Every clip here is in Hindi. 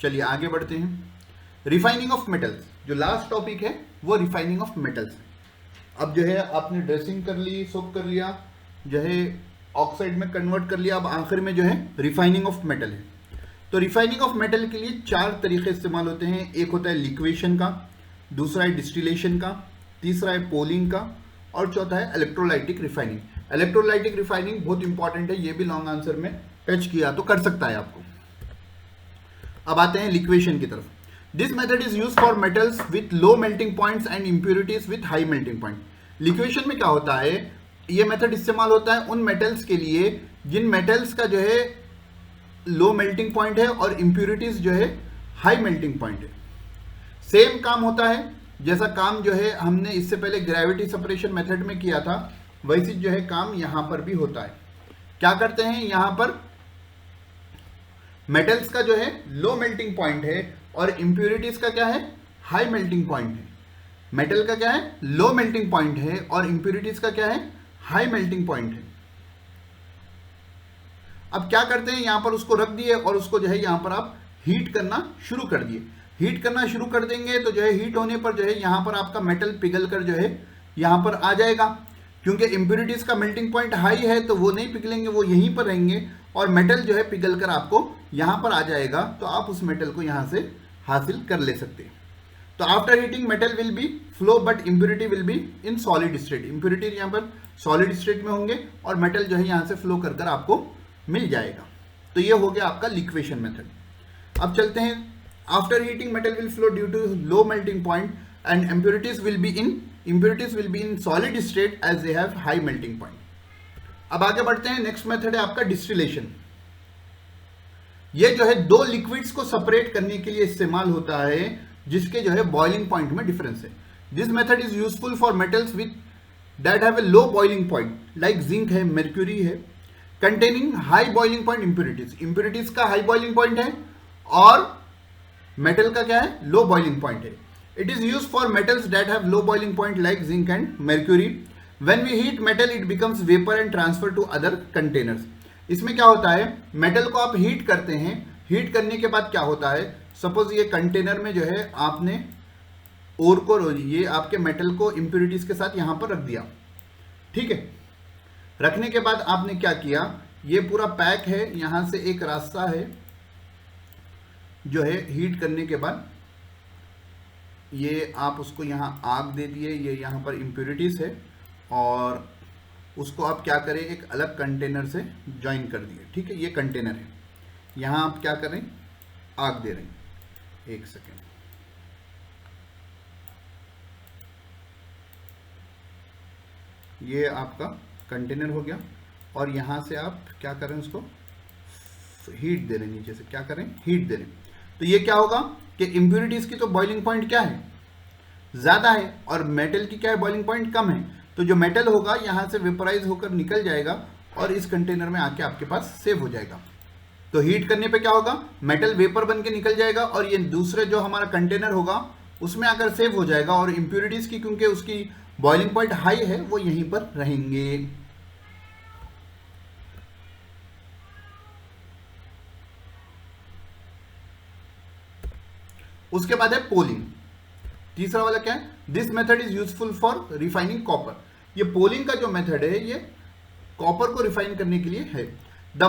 चलिए आगे बढ़ते हैं। रिफाइनिंग ऑफ मेटल्स, जो लास्ट टॉपिक है वो रिफाइनिंग ऑफ मेटल्स है। अब जो है आपने ड्रेसिंग कर ली, सोक कर लिया, जो है ऑक्साइड में कन्वर्ट कर लिया, अब आखिर में जो है रिफाइनिंग ऑफ मेटल है। तो रिफाइनिंग ऑफ मेटल के लिए 4 तरीके इस्तेमाल होते हैं। एक होता है लिक्वेशन का, दूसरा है डिस्टिलेशन का, तीसरा है पोलिंग का, और चौथा है इलेक्ट्रोलाइटिक रिफाइनिंग। इलेक्ट्रोलाइटिक रिफाइनिंग बहुत इंपॉर्टेंट है, ये भी लॉन्ग आंसर में टच किया तो कर सकता है आपको। अब आते हैं लिक्वेशन की तरफ। This method is use for metals with low melting points and impurities with high melting point. Liquation में क्या होता है, ये मेथड इस्तेमाल होता है उन मेटल्स के लिए जिन मेटल्स का जो है लो मेल्टिंग पॉइंट है और इंप्योरिटीज जो है हाई मेल्टिंग पॉइंट है। सेम काम होता है जैसा काम जो है हमने इससे पहले ग्रेविटी सेपरेशन मेथड में किया था, वैसे जो है काम यहां पर भी होता है। क्या करते हैं, यहां पर मेटल्स का जो है लो मेल्टिंग पॉइंट है और इंप्योरिटीज का क्या है, हाई मेल्टिंग पॉइंट है। मेटल का क्या है, लो मेल्टिंग पॉइंट है और इंप्योरिटीज का क्या है, हाई मेल्टिंग पॉइंट है। अब क्या करते हैं, यहां पर उसको रख दिए और उसको जो है यहां पर आप हीट करना शुरू कर दिए। हीट करना शुरू कर देंगे तो जो है हीट होने पर जो है यहां पर आपका मेटल पिघल कर जो है यहां पर आ जाएगा। क्योंकि इंप्योरिटीज का मेल्टिंग पॉइंट हाई है तो वो नहीं पिघलेंगे, वो यहीं पर रहेंगे और मेटल जो है पिघल कर आपको यहां पर आ जाएगा, तो आप उस मेटल को यहां से हासिल कर ले सकते हैं। तो after heating metal will be flow but impurity will be in solid state. Impurity यहां पर सॉलिड स्टेट में होंगे और मेटल जो है यहां से फ्लो कर कर आपको मिल जाएगा। तो ये हो गया आपका लिक्वेशन मेथड। अब चलते हैं, after heating metal will flow due to low melting point and impurities will be in solid state as they have high melting point। अब आगे बढ़ते हैं, नेक्स्ट मेथड है आपका डिस्टिलेशन। ये जो है दो लिक्विड्स को सेपरेट करने के लिए इस्तेमाल होता है जिसके जो है बॉइलिंग पॉइंट में डिफरेंस है। This method is useful for metals with that have a low boiling point like zinc है, mercury है, containing high boiling point impurities. Impurities का हाई बॉइलिंग पॉइंट है और मेटल का क्या है, लो बॉइलिंग पॉइंट है। It is used for metals that have low boiling point like zinc and mercury. When we heat metal, it becomes vapor and transfer to other containers. इसमें क्या होता है, मेटल को आप हीट करते हैं, हीट करने के बाद क्या होता है, सपोज ये कंटेनर में जो है आपने ओर को, ये आपके मेटल को इंप्योरिटीज के साथ यहां पर रख दिया, ठीक है। रखने के बाद आपने क्या किया, ये पूरा पैक है, यहां से एक रास्ता है जो है हीट करने के बाद ये आप उसको यहाँ आग दे दिए, ये यहाँ पर इम्प्योरिटीज है और उसको आप क्या करें, एक अलग कंटेनर से ज्वाइन कर दिए, ठीक है। ये कंटेनर है, यहाँ आप क्या करें, आग दे रहे हैं। एक सेकेंड, ये आपका कंटेनर हो गया और यहाँ से आप क्या करें, उसको हीट दे रहे हैं, नीचे से क्या करें, हीट दे रहे हैं। तो ये क्या होगा कि इंप्योरिटीज की तो बॉइलिंग पॉइंट क्या है, ज्यादा है और मेटल की क्या है, बॉइलिंग पॉइंट कम है। तो जो मेटल होगा यहां से वेपराइज होकर निकल जाएगा और इस कंटेनर में आके आपके पास सेव हो जाएगा। तो हीट करने पे क्या होगा, मेटल वेपर बन के निकल जाएगा और ये दूसरे जो हमारा कंटेनर होगा उसमें आकर सेव हो जाएगा और इंप्योरिटीज की क्योंकि उसकी बॉइलिंग पॉइंट हाई है वो यहीं पर रहेंगे। उसके बाद है पोलिंग। तीसरा वाला क्या है, this method is useful for refining copper. ये पोलिंग का जो मेथड है ये कॉपर को रिफाइन करने के लिए है। The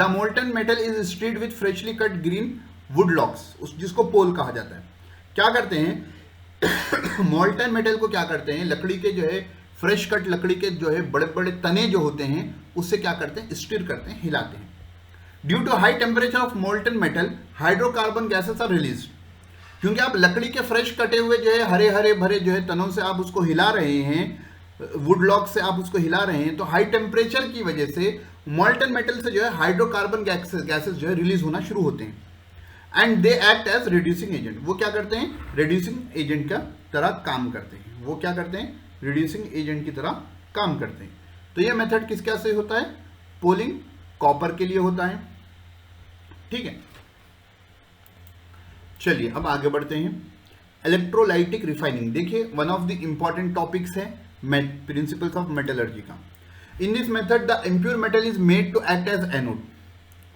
molten metal is stride with freshly cut green would locks, जिसको पोल कहा जाता है। क्या करते हैं मोल्टन मेटल को क्या करते हैं, लकड़ी के जो है फ्रेश कट लकड़ी के जो है बड़े बड़े तने जो होते हैं उससे क्या करते हैं, स्टीर करते हैं, हिलाते हैं। Due to high temperature of molten metal hydrocarbon gases are released. क्योंकि आप लकड़ी के फ्रेश कटे हुए जो है हरे हरे भरे जो है तनों से आप उसको हिला रहे हैं, वुड लॉक से आप उसको हिला रहे हैं, तो हाई टेम्परेचर की वजह से मोल्टन मेटल से जो है हाइड्रोकार्बन गैसेस जो है रिलीज होना शुरू होते हैं and they act as reducing agent. वो क्या करते हैं, रिड्यूसिंग एजेंट का तरह काम करते हैं। वो क्या करते हैं, रिड्यूसिंग एजेंट की तरह काम करते हैं। तो ये मेथड किसके से होता है, पोलिंग कॉपर के लिए होता है, ठीक है। चलिए अब आगे बढ़ते हैं, इलेक्ट्रोलाइटिक रिफाइनिंग। देखिए one of the important topics है प्रिंसिपल्स ऑफ मेटलर्जी का। In this method the impure metal is made to act as anode.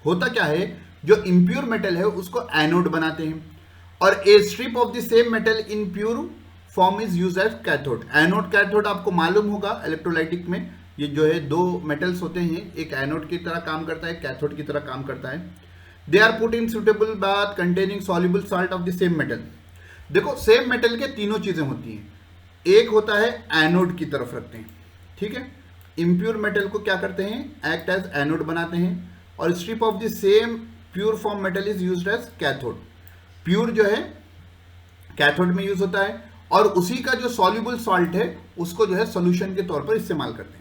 होता क्या है जो इम्प्योर मेटल है उसको एनोड बनाते हैं, और a strip of the same metal in pure form is use as cathode. Anode cathode आपको मालूम होगा इलेक्ट्रोलाइटिक में ये जो है दो मेटल्स होते हैं, एक एनोड की तरह काम करता है, कैथोड की तरह काम करता है। They are put in suitable bath containing soluble salt of the same metal. देखो सेम मेटल के तीनों चीजें होती हैं, एक होता है एनोड की तरफ रखते हैं, ठीक है, इम्प्योर मेटल को क्या करते हैं, एक्ट एज एनोड बनाते हैं, और strip of the same pure form metal is used as cathode. Pure जो है कैथोड में यूज होता है, और उसी का जो सॉल्युबल सॉल्ट है उसको जो है सोल्यूशन के तौर पर इस्तेमाल करते हैं।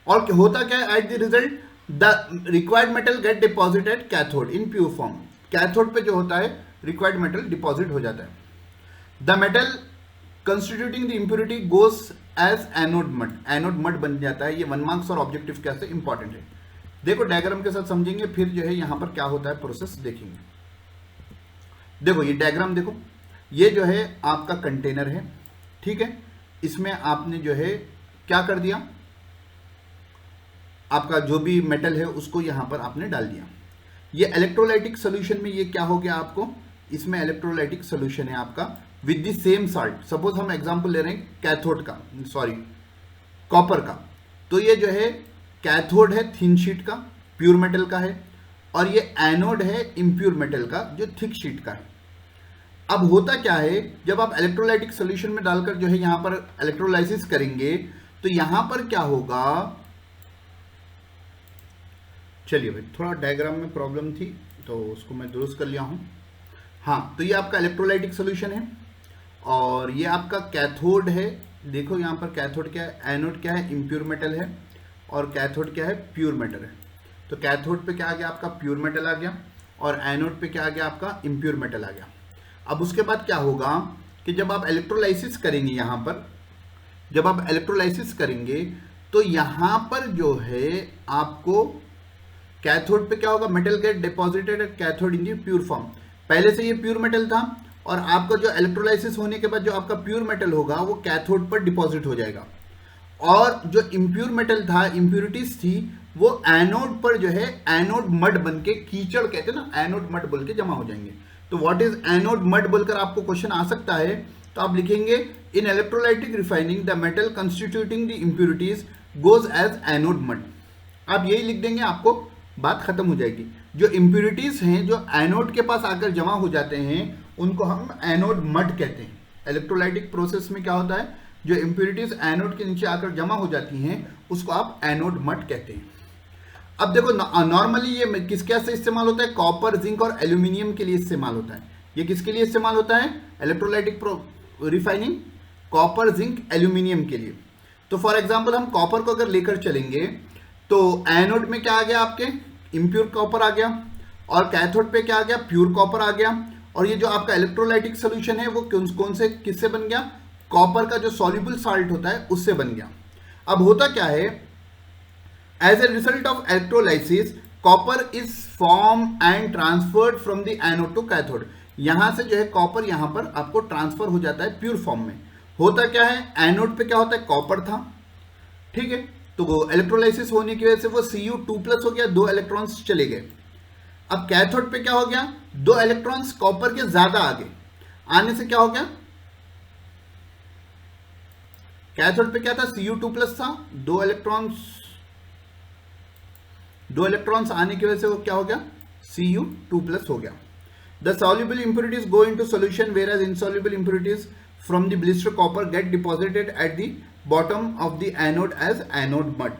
और होता क्या है, at the result the required metal get deposited cathode in pure form. Cathode पे जो होता है रिक्वायर्ड मेटल डिपॉजिट हो जाता है। The metal constituting the impurity goes as anode mud, anode mud बन जाता है। ये 1 मार्क्स और ऑब्जेक्टिव कैसे इंपॉर्टेंट है, देखो डायग्राम के साथ समझेंगे, फिर जो है यहां पर क्या होता है प्रोसेस देखेंगे। देखो ये डायग्राम देखो, ये जो है आपका कंटेनर है, ठीक है, इसमें आपने जो है क्या कर दिया, आपका जो भी मेटल है उसको यहां पर आपने डाल दिया। ये इलेक्ट्रोलाइटिक सॉल्यूशन में ये क्या हो गया आपको, इसमें इलेक्ट्रोलाइटिक सॉल्यूशन है आपका with the same salt. Suppose हम एग्जांपल ले रहे हैं कैथोड का, सॉरी कॉपर का, तो ये जो है कैथोड है थिन शीट का, प्योर मेटल का है, और ये एनोड है इम्प्योर मेटल का जो थिक शीट का है। अब होता क्या है, जब आप इलेक्ट्रोलाइटिक सॉल्यूशन में डालकर जो है यहां पर इलेक्ट्रोलाइसिस करेंगे तो यहां पर क्या होगा, चलिए भाई थोड़ा डायग्राम में प्रॉब्लम थी तो उसको मैं दुरुस्त कर लिया हूं। हाँ, तो ये आपका इलेक्ट्रोलाइटिक सॉल्यूशन है और ये आपका कैथोड है। देखो यहाँ पर कैथोड क्या है, एनोड क्या है, इम्प्योर मेटल है, और कैथोड क्या है, प्योर मेटल है। तो कैथोड पे क्या आ गया आपका, प्योर मेटल आ गया, और एनोड पे क्या आ गया आपका, इम्प्योर मेटल आ गया। अब उसके बाद क्या होगा कि जब आप इलेक्ट्रोलाइसिस करेंगे, यहाँ पर जब आप इलेक्ट्रोलाइसिस करेंगे तो यहाँ पर जो है आपको कैथोड पे क्या होगा, मेटल गेट डिपॉजिटेड कैथोड इन दी प्योर फॉर्म। पहले से ये प्योर मेटल था, और आपका जो इलेक्ट्रोलाइसिस होने के बाद जो आपका प्योर मेटल होगा वो कैथोड पर डिपॉजिट हो जाएगा, और जो इम्प्योर मेटल था, इम्प्योरिटीज थी, वो एनोड पर जो है एनोड मड बन के, कीचड़ कहते हैं ना, एनोड मड बोल के जमा हो जाएंगे। तो व्हाट इज एनोड मड बोलकर आपको क्वेश्चन आ सकता है, तो आप लिखेंगे in electrolytic refining the metal constituting the impurities goes as anode mud. आप यही लिख देंगे, आपको बात खत्म हो जाएगी। जो इम्प्योरिटीज हैं जो एनोड के पास आकर जमा हो जाते हैं उनको हम एनोड मड कहते हैं। इलेक्ट्रोलाइटिक प्रोसेस में क्या होता है, जो इम्प्योरिटीज एनोड के नीचे आकर जमा हो जाती हैं उसको आप एनोड मड कहते हैं। अब देखो नॉर्मली ये किसके से इस्तेमाल होता है, कॉपर, जिंक और एल्यूमिनियम के लिए इस्तेमाल होता है। ये किसके लिए इस्तेमाल होता है, electrolytic refining, copper, zinc, aluminium के लिए। तो फॉर एग्जांपल हम कॉपर को अगर लेकर चलेंगे तो एनोड में क्या आ गया, आपके इम्प्योर कॉपर आ गया, और कैथोड पे क्या आ गया, प्योर कॉपर आ गया। और ये जो आपका इलेक्ट्रोलाइटिक सोल्यूशन है वो कौन से किससे बन गया, कॉपर का जो सॉल्युबल सॉल्ट होता है उससे बन गया। अब होता क्या है, as a result of electrolysis copper is form and transferred from the anode to cathode. यहां से जो है कॉपर यहां पर आपको ट्रांसफर हो जाता है प्योर फॉर्म में। होता क्या है, एनोड पे क्या होता है, कॉपर था, ठीक है, तो वो इलेक्ट्रोलाइसिस होने की वजह से वो Cu2+ हो गया, 2 इलेक्ट्रॉन्स चले गए। अब कैथोड पे क्या हो गया, 2 इलेक्ट्रॉन्स कॉपर के ज्यादा आगे आने से क्या हो गया, कैथोड पे क्या था, Cu2+ था, 2 इलेक्ट्रॉन्स आने की वजह से वो क्या हो गया, Cu2+ हो गया। The soluble impurities go into solution whereas insoluble impurities from the blister copper get deposited at the bottom of the anode as anode mud.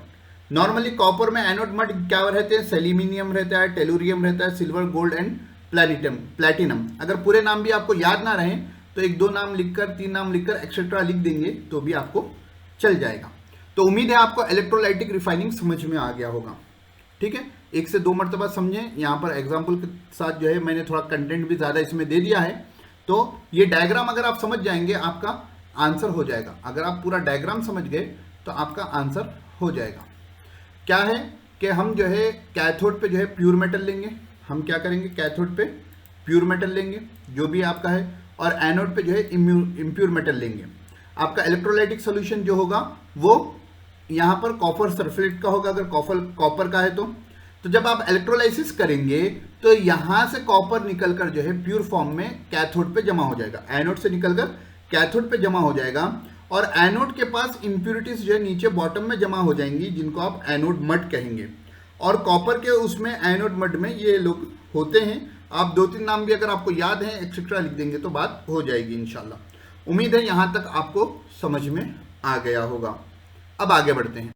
Normally copper में एनोड मड क्या रहते हैं, सेल्यूमिनियम रहता है, टेलुरियम रहता है, सिल्वर, गोल्ड एंड प्लैटिनम। अगर पूरे नाम भी आपको याद ना रहे तो 1-2 नाम लिखकर, 3 नाम लिखकर एक्सेट्रा लिख देंगे तो भी आपको चल जाएगा। तो उम्मीद है आपको इलेक्ट्रोलाइटिक रिफाइनिंग समझ में आ गया होगा, ठीक है। 1 से 2 मरतबा समझें, यहाँ पर एग्जाम्पल के साथ जो है मैंने थोड़ा कंटेंट भी ज़्यादा इसमें दे दिया है। तो ये डायग्राम अगर आप समझ जाएंगे आपका आंसर हो जाएगा। अगर आप पूरा डायग्राम समझ गए तो आपका आंसर हो जाएगा। क्या है कि हम जो है कैथोड पे जो है प्योर मेटल लेंगे, हम क्या करेंगे, कैथोड पे प्योर मेटल लेंगे जो भी आपका है, और एनोड पे जो है इम्प्योर मेटल लेंगे। आपका इलेक्ट्रोलाइटिक सोल्यूशन जो होगा वो यहाँ पर कॉपर सल्फेट का होगा, अगर कॉपर का है तो तो जब आप इलेक्ट्रोलाइसिस करेंगे तो यहां से कॉपर निकलकर जो है प्योर फॉर्म में कैथोड पे जमा हो जाएगा, एनोड से निकलकर कैथोड पे जमा हो जाएगा, और एनोड के पास इंप्यूरिटीज जो है नीचे बॉटम में जमा हो जाएंगी, जिनको आप एनोड मड कहेंगे। और कॉपर के उसमें एनोड मड में ये लोग होते हैं। आप 2-3 नाम भी अगर आपको याद है एक्सेट्रा लिख देंगे तो बात हो जाएगी इंशाल्लाह। उम्मीद है यहां तक आपको समझ में आ गया होगा। अब आगे बढ़ते हैं।